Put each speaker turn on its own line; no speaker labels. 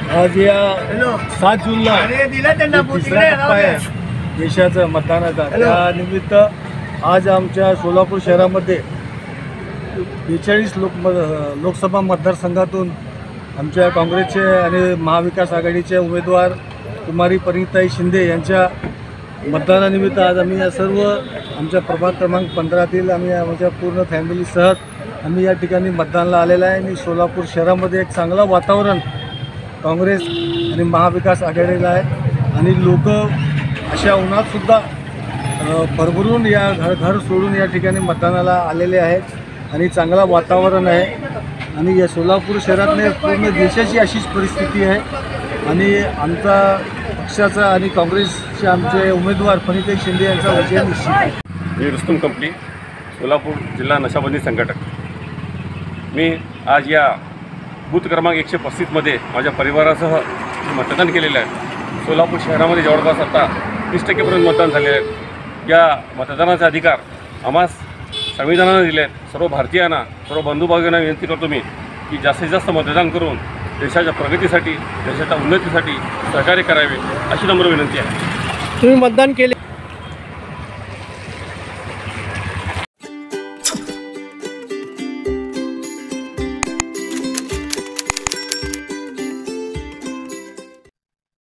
आज या 7 जूनला तिसरा टप्पा आहे देशाचं मतदानाचा। त्यानिमित्त आज आमच्या सोलापूर शहरामध्ये 42 लोकसभा मतदारसंघातून आमच्या काँग्रेसचे आणि महाविकास आघाडीचे उमेदवार कुमारी परिणीताई शिंदे यांच्या मतदानानिमित्त आज आम्ही या सर्व आमच्या प्रभाग क्रमांक 15तील आम्ही आमच्या पूर्ण फॅमिलीसह आम्ही या ठिकाणी मतदानाला आलेला आहे। आणि सोलापूर शहरामध्ये एक चांगलं वातावरण काँग्रेस आणि महाविकास आघाडीला आहे आणि लोक अशा उन्हातसुद्धा भरभरून या घर सोडून या ठिकाणी मतदानाला आलेले आहेत आणि चांगलं वातावरण आहे। आणि या सोलापूर शहरातले पूर्ण देशाची अशीच परिस्थिती आहे आणि आमचा पक्षाचा आणि काँग्रेसचे आमचे उमेदवार परिणीताई शिंदे यांचा विजय निश्चित आहे।
मी रुस्तुम कंपनी, सोलापूर जिल्हा नशाबंदी संघटक। मी आज या बूथ क्रमांक 135मध्ये माझ्या परिवारासह मतदान केलेलं आहे। सोलापूर शहरामध्ये जवळपास आता 30% मतदान झालेले आहे। या मतदानाचा अधिकार आम्हास संविधानाने दिले आहेत। सर्व भारतीयांना, सर्व बंधुभावांना विनंती करतो मी की जास्तीत जास्त मतदान करून देशाच्या प्रगतीसाठी, देशाच्या उन्नतीसाठी सहकार्य करावे अशी नम्र विनंती आहे।
तुम्ही मतदान केले?